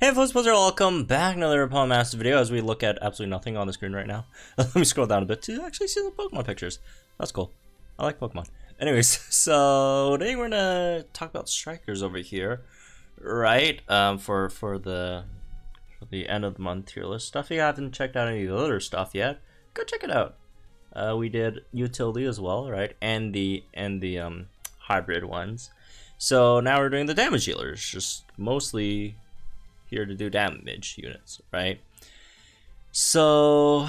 Hey folks, welcome back to another Pokemon Master video as we look at absolutely nothing on the screen right now. Let me scroll down a bit to actually see the Pokemon pictures. That's cool. I like Pokemon. Anyways, so today we're gonna talk about strikers over here, right? For the end of the month tier list stuff. If you haven't checked out any of the other stuff yet, go check it out. We did utility as well, right? And the hybrid ones. So now we're doing the damage healers, just mostly here to do damage units, right? So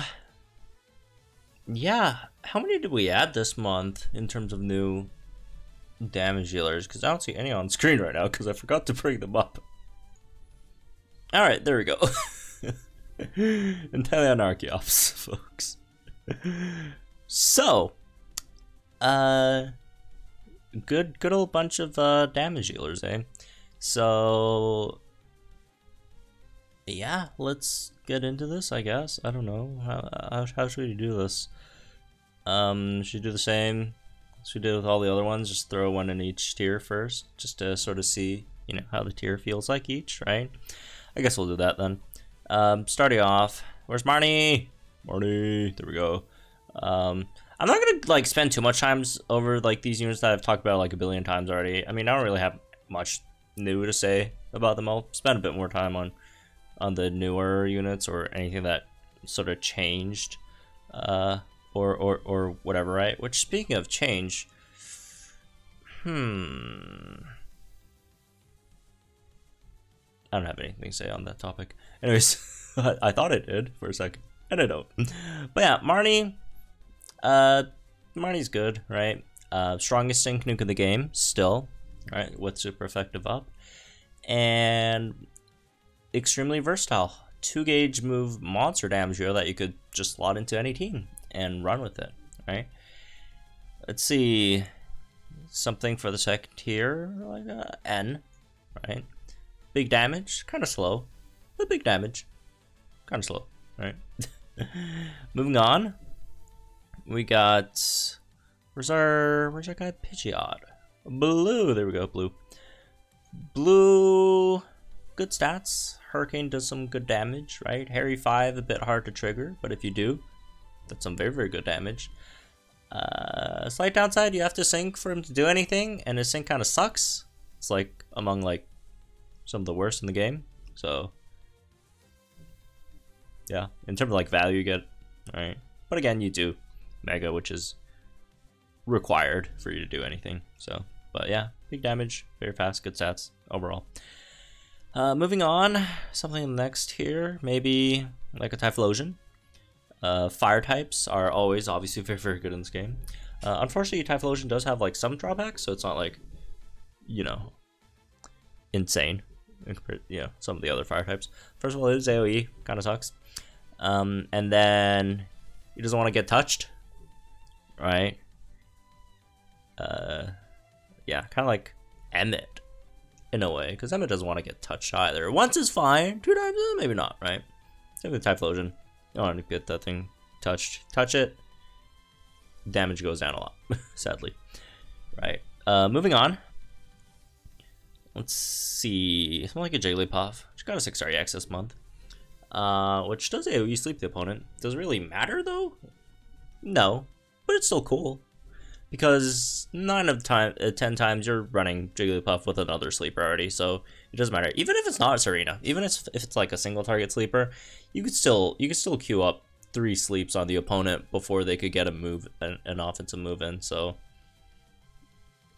yeah, how many did we add this month in terms of new damage healers? Because I don't see any on screen right now because I forgot to bring them up. All right, there we go. Entirely on Archaeops, folks. So good old bunch of damage healers, eh? So yeah, let's get into this, I guess. I don't know. How should we do this? Should we do the same as we did with all the other ones? Just throw one in each tier first, just to sort of see, you know, how the tier feels like each, right? I guess we'll do that then. Starting off, where's Marnie? Marnie, there we go. I'm not gonna like spend too much time over like these units that I've talked about like a billion times already. I mean, I don't really have much new to say about them. I'll spend a bit more time on the newer units or anything that sort of changed, or whatever, right? Which, speaking of change, I don't have anything to say on that topic. Anyways, I thought I did for a second, and I don't. But yeah, Marnie, Marnie's good, right? Strongest sync nuke in the game, still, right? With super effective up, and extremely versatile. 2-gauge move monster damage hero that you could just slot into any team and run with it, right? Let's see, something for the second tier, like N, right? Big damage, kind of slow, but big damage, kind of slow, right? Moving on, we got, where's our guy Pidgeot? Blue, there we go, Blue, good stats. Hurricane does some good damage, right? Harry 5, a bit hard to trigger, but if you do, that's some very good damage. Slight downside, you have to sync for him to do anything, and his sync kind of sucks. It's like among like some of the worst in the game. So yeah, in terms of like value you get, right? But again, you do Mega, which is required for you to do anything. So, but yeah, big damage, very fast, good stats overall. Moving on, something next here, maybe like a Typhlosion. Fire types are always obviously very good in this game. Unfortunately, Typhlosion does have like some drawbacks, so it's not like, you know, insane. You know, some of the other fire types. First of all, it is AoE, kind of sucks. And then he doesn't want to get touched, right? Yeah, kind of like Emmet in a way, because Emmet doesn't want to get touched either. Once is fine, 2 times, maybe not, right? Same with Typhlosion. You don't want to get that thing touched. Touch it, damage goes down a lot, sadly. Right. Moving on. Let's see. Something like a Jigglypuff, which got a 6-star EX this month. Which does AoE sleep the opponent. Does it really matter though? No, but it's still cool. Because 9 of 10 times you're running Jigglypuff with another sleeper already, so it doesn't matter. Even if it's not Serena, even if it's like a single target sleeper, you could still queue up 3 sleeps on the opponent before they could get an offensive move in. So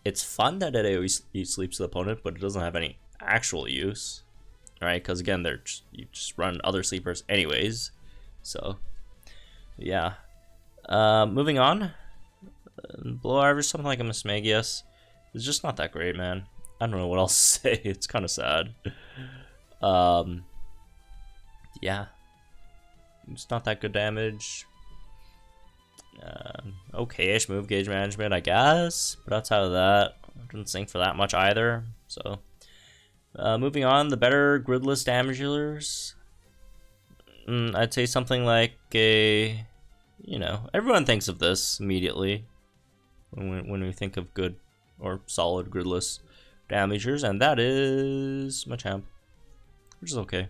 it's fun that it AoE sleeps the opponent, but it doesn't have any actual use, right? Because again, you just run other sleepers anyways. So yeah, moving on. Below average, something like a Mismagius. It's just not that great, man. I don't know what else to say. It's kind of sad. Yeah, it's not that good damage. Okay-ish move gauge management, I guess, but outside of that, I didn't sync for that much either. So, moving on, the better gridless damage healers. I'd say something like a, you know, everyone thinks of this immediately when we think of good or solid gridless damagers, and that is Machamp. which is okay.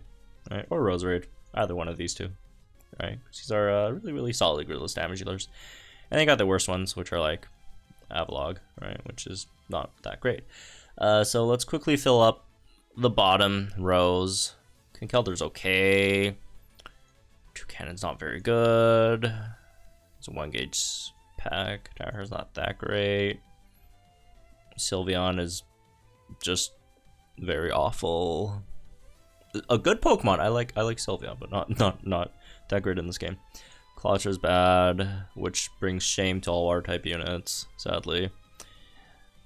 Right, or Roserade, either one of these two. Right, these are really solid gridless damage dealers. And they got the worst ones, which are like Avalog, right, which is not that great. So let's quickly fill up the bottom rows. Kinkeldur's okay. Toucannon's not very good. It's a 1 gauge pack. Darhar's not that great. Sylveon is just very awful. A good Pokemon. I like Sylveon, but not that great in this game. Clawcher's bad, which brings shame to all water type units, sadly.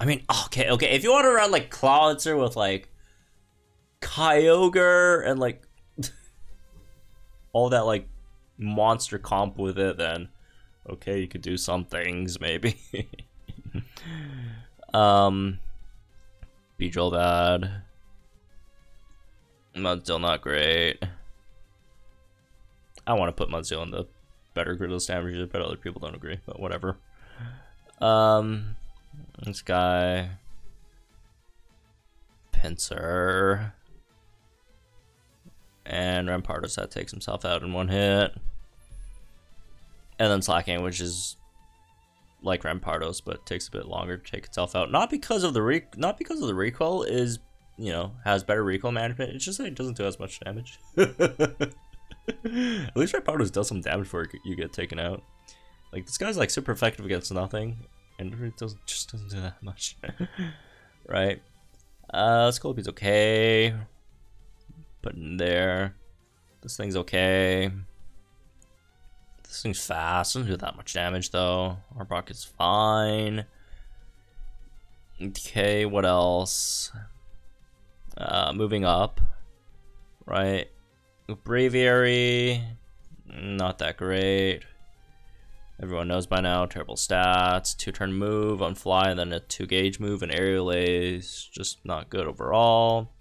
I mean, okay, if you want to run like Clawcher with like Kyogre and like all that like monster comp with it, then okay, you could do some things maybe. Beedrill bad. Mudstill not great. I want to put Mudstill in the better gridless damage, but other people don't agree, but whatever. This guy. Pinsir. And Rampardos that takes himself out in 1 hit. And then Slacking, which is like Rampardos, but takes a bit longer to take itself out. Not because of the recoil, is, you know, has better recoil management. It's just that it doesn't do as much damage. At least Rampardos does some damage before you get taken out. Like, this guy's like super effective against nothing, and it just doesn't do that much. Right? Scolipy's okay. Put in there. This thing's okay. This thing's fast. Doesn't do that much damage though. Arbok is fine. Okay, what else? Moving up. Right. Braviary. Not that great. Everyone knows by now. Terrible stats. 2-turn move on fly, and then a 2-gauge move and aerial ace. Just not good overall.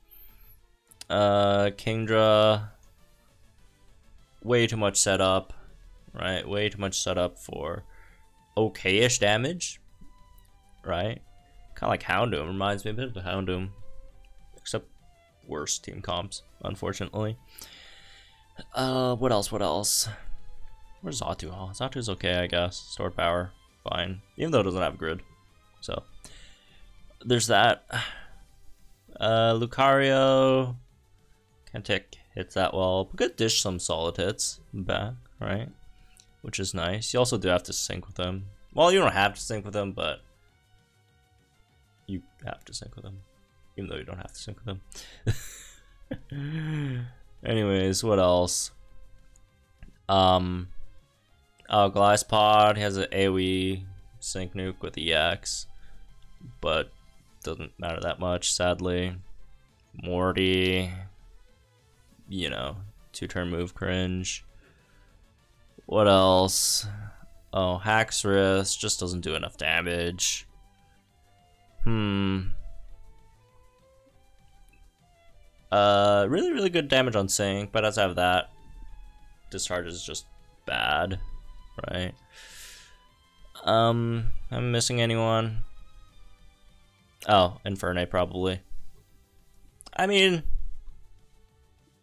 Kingdra. Way too much setup. Right? Way too much setup for okay-ish damage. Right? Kind of like Houndoom. Reminds me a bit of the Houndoom. Except worse team comps, unfortunately. What else? Where's Xatu? Oh, Xatu's okay, I guess. Sword power, fine. Even though it doesn't have a grid. So, there's that. Lucario. Can't take hits that well. But could dish some solid hits back, right? Which is nice. You also do have to sync with them. Well, you don't have to sync with them, but you have to sync with them. Even though you don't have to sync with them. Anyways, what else? Glyspod has an AoE sync nuke with EX, but doesn't matter that much, sadly. Morty, you know, 2-turn move cringe. What else? Oh, Haxorus just doesn't do enough damage. Really good damage on sync, but as I have that, discharge is just bad, right? I'm missing anyone. Oh, Infernape probably. I mean,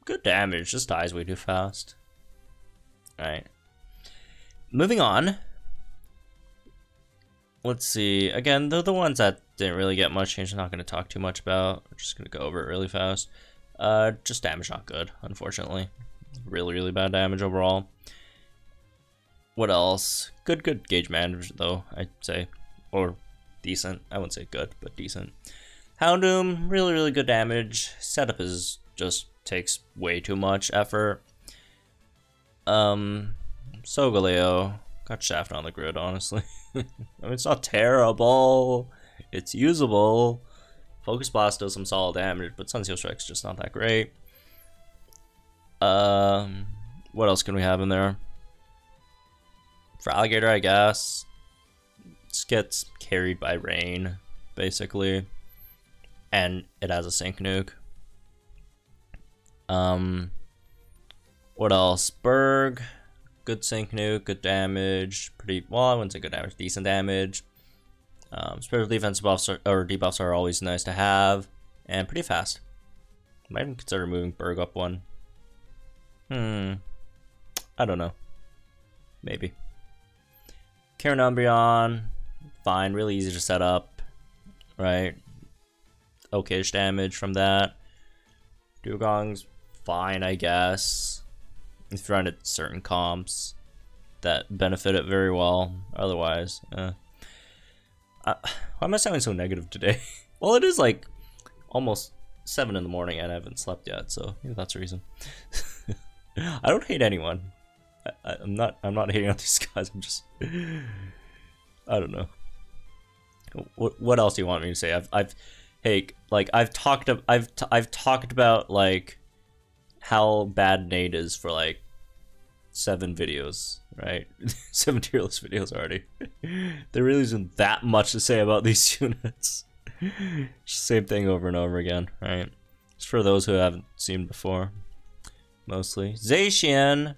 good damage, just dies way too fast. Alright. Moving on. Let's see. Again, they're the ones that didn't really get much change. I'm not going to talk too much about. We're just going to go over it really fast. Just damage not good, unfortunately. Really bad damage overall. What else? Good gauge management though, I'd say. Or decent. I wouldn't say good, but decent. Houndoom, really good damage. Setup is just takes way too much effort. Solgaleo got shafted on the grid, honestly. I mean, it's not terrible. It's usable. Focus Blast does some solid damage, but Sunseal Strike's just not that great. What else can we have in there? For Alligator, I guess. Just gets carried by rain, basically. And it has a sync nuke. What else? Berg. Good sync nuke, good damage. Pretty, well, I wouldn't say good damage, decent damage. Special defense buffs or debuffs are always nice to have. And pretty fast. Might even consider moving Berg up one. I don't know. Maybe. Karen Umbreon, fine, really easy to set up, right? Okay-ish damage from that. Dugong's fine, I guess. If you're on certain comps that benefit it very well. Otherwise, why am I sounding so negative today? Well, it is like almost 7 in the morning and I haven't slept yet, so maybe that's the reason. I don't hate anyone. I'm not hating on these guys. I'm just, I don't know. What else do you want me to say? I've talked about like how bad Nate is for like 7 videos, right? 7 tier list videos already. There really isn't that much to say about these units. Same thing over and over again, right? Just for those who haven't seen before, mostly. Zacian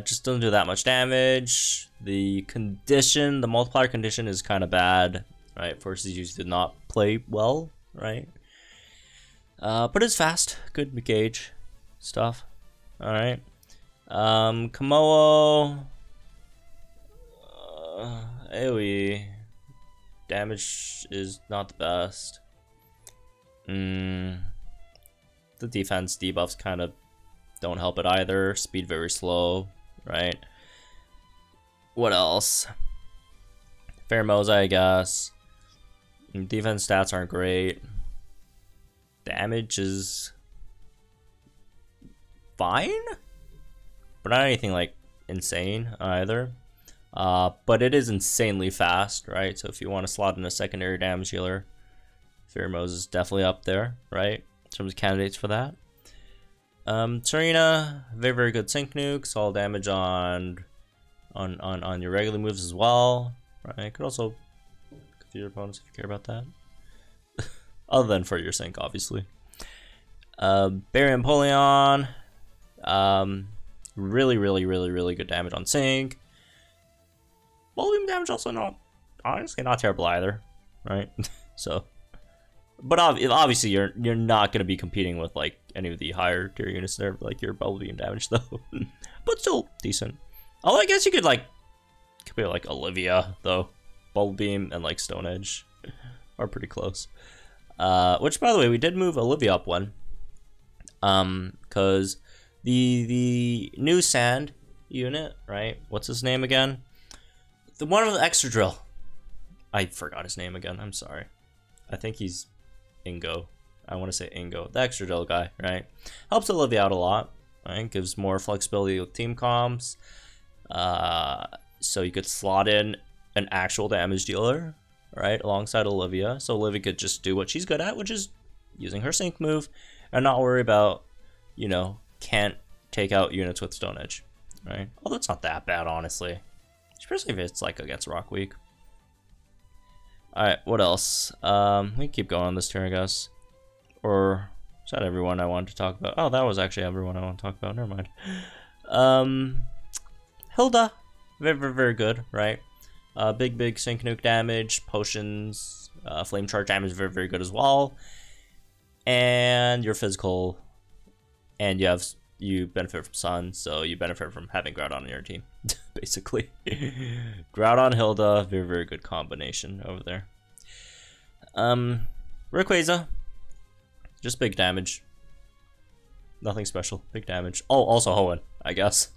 just doesn't do that much damage. The multiplier condition is kind of bad, right? Forces you to not play well, right? But it's fast, good gauge stuff. All right. Kamoa, AoE damage is not the best. The defense debuffs kind of don't help it either. Speed very slow, right? What else? Pheromosa, I guess. Defense stats aren't great. Damage is fine, but not anything like insane either. But it is insanely fast, right? So if you want to slot in a secondary damage healer, Pheromosa is definitely up there, right? In terms of candidates for that. Serena, very, very good sync nuke, solid damage on your regular moves as well, right? Could also confuse your opponents if you care about that. Other than for your sync, obviously. Barry and Empoleon, really, really, really, really good damage on sync. Volume damage also honestly not terrible either, right? So, but obviously you're not gonna be competing with like any of the higher tier units there, like your bubble beam damage though, but still decent. Although I guess you could compare like Olivia though, bubble beam and like Stone Edge are pretty close. Which by the way, we did move Olivia up one, cause the new sand unit, right? What's his name again? The one with the extra drill. I forgot his name again. I'm sorry. I think he's Ingo. I want to say Ingo. The extra drill guy, right? Helps Olivia out a lot, right? Gives more flexibility with team comps. So you could slot in an actual damage dealer, right? Alongside Olivia. So Olivia could just do what she's good at, which is using her sync move and not worry about, you know, can't take out units with Stone Edge, right? Although it's not that bad, honestly. Especially if it's like against Rock Week. Alright, what else? We can keep going on this tier, I guess. Or is that everyone I wanted to talk about? Oh, that was actually everyone I want to talk about. Never mind. Hilda. Very, very, very good, right? Big sync nuke damage, potions, flame charge damage, very, very good as well. And your physical, and you benefit from Sun, so you benefit from having Groudon on your team, basically. Groudon, Hilda, very, very good combination over there. Rayquaza, just big damage. Nothing special, big damage. Oh, also Hoenn, I guess.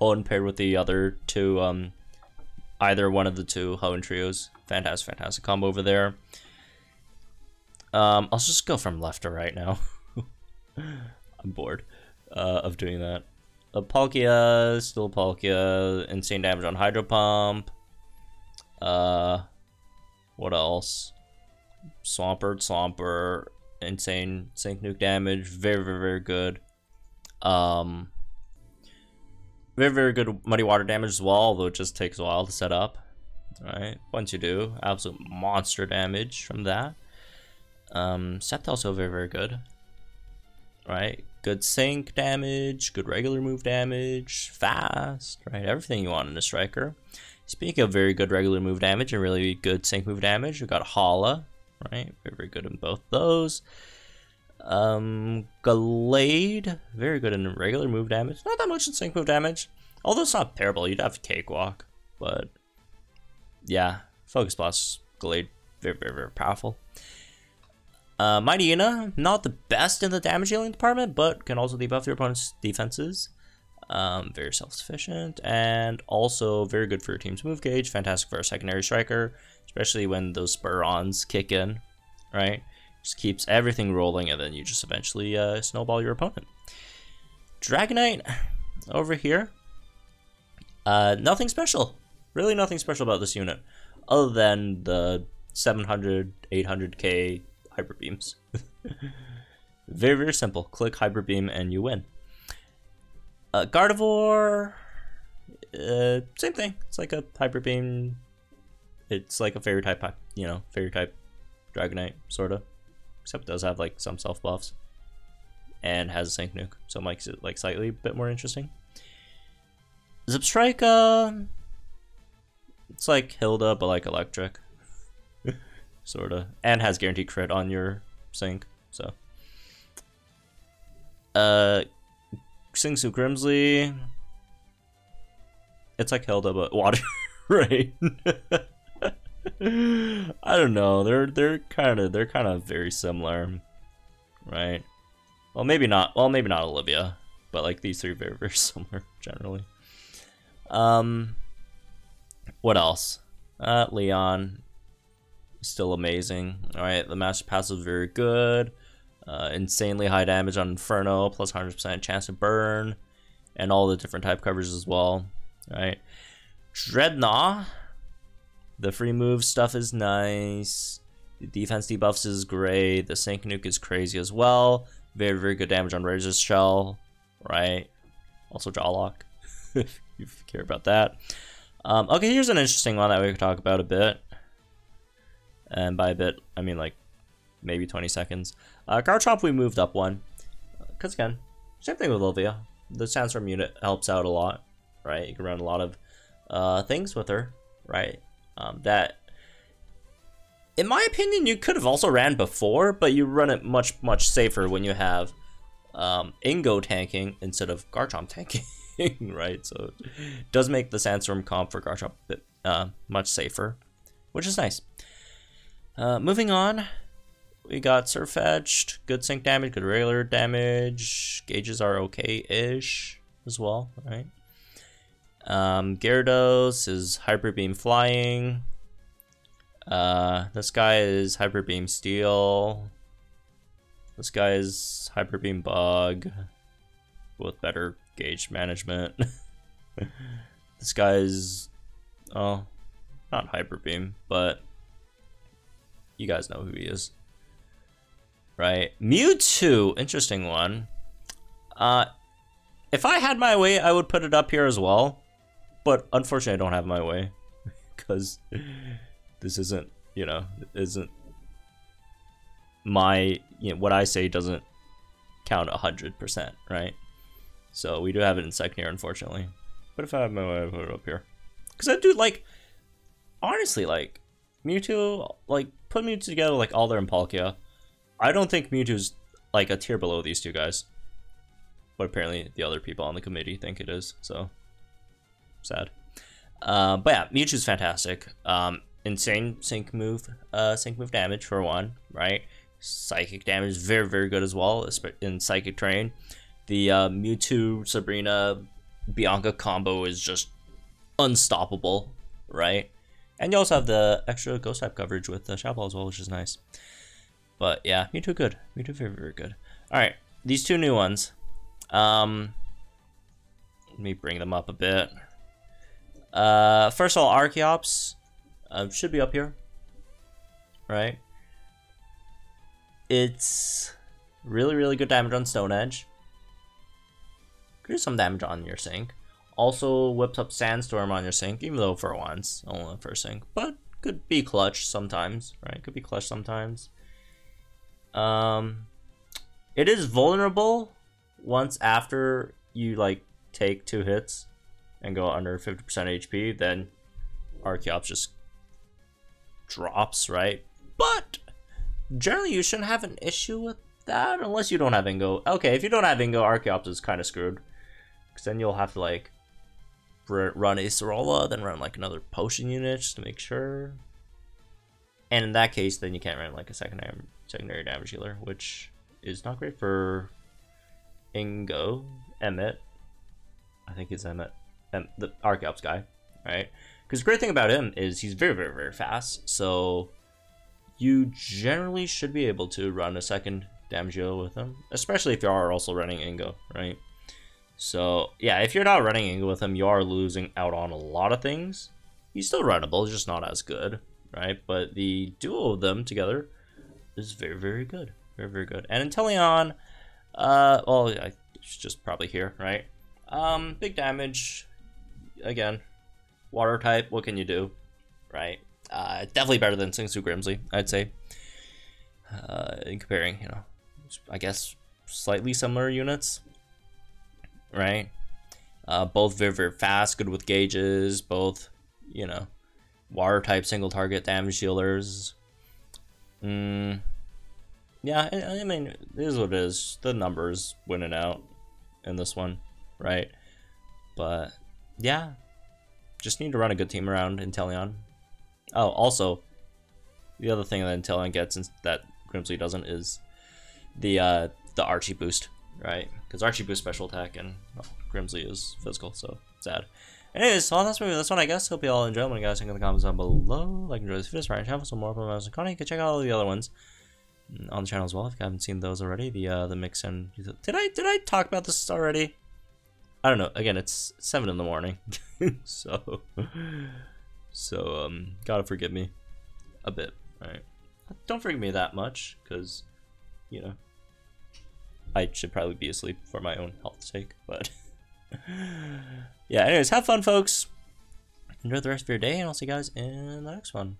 Hoenn paired with the other two, either one of the two Hoenn trios. Fantastic combo over there. I'll just go from left to right now. I'm bored of doing that. Palkia, still Palkia, insane damage on Hydro Pump. What else? Swampert, insane sync nuke damage, very, very, very good. Very, very good Muddy Water damage as well, although it just takes a while to set up. Alright, once you do, absolute monster damage from that. Sept also very, very good. Right, good sync damage, good regular move damage, fast, right, everything you want in a striker. Speaking of very good regular move damage and really good sync move damage, we got Hala, right, very, very good in both those. Gallade, very good in regular move damage. Not that much in sync move damage. Although it's not terrible. You'd have Cakewalk. But yeah, Focus Blast, Gallade, very, very, very powerful. Mightyena, not the best in the damage dealing department, but can also debuff your opponent's defenses. Very self-sufficient, and also very good for your team's move gauge. Fantastic for a secondary striker, especially when those spur-ons kick in, right? Just keeps everything rolling, and then you just eventually snowball your opponent. Dragonite, over here. Nothing special. Really nothing special about this unit, other than the 700, 800k Hyper Beams. Very, very simple. Click Hyper Beam and you win. Gardevoir, same thing. It's like a Hyper Beam. It's like a fairy type, fairy type Dragonite, sorta. Except it does have like some self buffs and has a Sync Nuke, so it makes it like slightly a bit more interesting. Zipstrike, it's like Hilda but like electric, sorta, and has guaranteed crit on your sync. So, Singsu Grimsley, it's like Hilda but water, right? I don't know. They're kind of very similar, right? Well, maybe not. Well, maybe not Olivia, but like these three are very, very similar generally. What else? Leon, still amazing. All right, the Master Passive is very good. Insanely high damage on Inferno, plus 100% chance to burn, and all the different type covers as well. All right, Dreadnought. The free move stuff is nice. The defense debuffs is great. The Sync Nuke is crazy as well. Very, very good damage on Razor's Shell, right? Also Jaw Lock, if you care about that. Okay, here's an interesting one that we could talk about a bit. And by a bit, I mean like maybe 20 seconds. Garchomp, we moved up one. Because again, same thing with Olivia. The Sandstorm unit helps out a lot, right? You can run a lot of things with her, right? That, in my opinion, you could have also ran before, but you run it much, much safer when you have Ingo tanking instead of Garchomp tanking, right? So it does make the Sandstorm comp for Garchomp a bit much safer, which is nice. Moving on, we got Surfetched, good sync damage, good regular damage, gauges are okay-ish as well, right? Gyarados is Hyper Beam Flying. This guy is Hyper Beam Steel. This guy is Hyper Beam Bug with better gauge management. This guy is, oh, not Hyper Beam, but you guys know who he is, right? Mewtwo, interesting one. If I had my way, I would put it up here as well. But unfortunately, I don't have my way because this isn't, isn't my, what I say doesn't count 100%, right? So we do have it in second here, unfortunately. But if I have my way, I put it up here. Because I do like, honestly, like Mewtwo, like put Mewtwo together like Alder and Palkia. I don't think Mewtwo's like a tier below these two guys. But apparently the other people on the committee think it is, so sad. But yeah, Mewtwo's fantastic. Insane sync move damage for one, right? Psychic damage is very, very good as well in Psychic Terrain. The Mewtwo Sabrina Bianca combo is just unstoppable, right? And you also have the extra ghost type coverage with the Shadow Ball as well, which is nice. But yeah, Mewtwo good. Mewtwo very, very good. Alright, these two new ones. Let me bring them up a bit. First of all, Archaeops should be up here, right? It's really, really good damage on Stone Edge. Could do some damage on your sync. Also whips up Sandstorm on your sync, even though for once, only for sync. But could be clutch sometimes, right? Could be clutch sometimes. It is vulnerable once after you like take 2 hits and go under 50% HP, then Archaeops just drops, right? But generally you shouldn't have an issue with that unless you don't have Ingo. Okay, if you don't have Ingo, Archaeops is kind of screwed. Because then you'll have to, like, run Acerola, then run, like, another potion unit just to make sure. And in that case, then you can't run, like, a secondary damage healer, which is not great for Ingo. Emmett. I think it's Emmett. The Archaeops guy, right? Because the great thing about him is he's very, very, very fast. So you generally should be able to run a second damage healer with him, especially if you are also running Ingo, right? So yeah, if you're not running Ingo with him, you are losing out on a lot of things. He's still runnable, just not as good, right? But the duo of them together is very, very good. Very, very good. And Inteleon, well, it's just probably here, right? Big damage. Again, water type, what can you do, right? Definitely better than Singsu Grimsley, I'd say. In comparing, you know, I guess slightly similar units, right? Both very, very fast, good with gauges, both, you know, water type single target damage healers. Yeah, I mean, it is what it is. The numbers winning out in this one, right? But yeah, just need to run a good team around Inteleon. Oh, also, the other thing that Inteleon gets and that Grimsley doesn't is the Archie boost, right? Because Archie boosts special attack and well, Grimsley is physical, so sad. Anyways, so that's maybe this one, I guess. Hope you all enjoy. Let me guys think in the comments down below. Like, enjoy this video, subscribe, channel for some more from us and Connie. You can check out all the other ones on the channel as well if you haven't seen those already. The mix and did I talk about this already? I don't know. Again, it's 7 in the morning, so gotta forgive me a bit. All right, don't forgive me that much, because you know I should probably be asleep for my own health's sake. But yeah, anyways, have fun, folks. Enjoy the rest of your day, and I'll see you guys in the next one.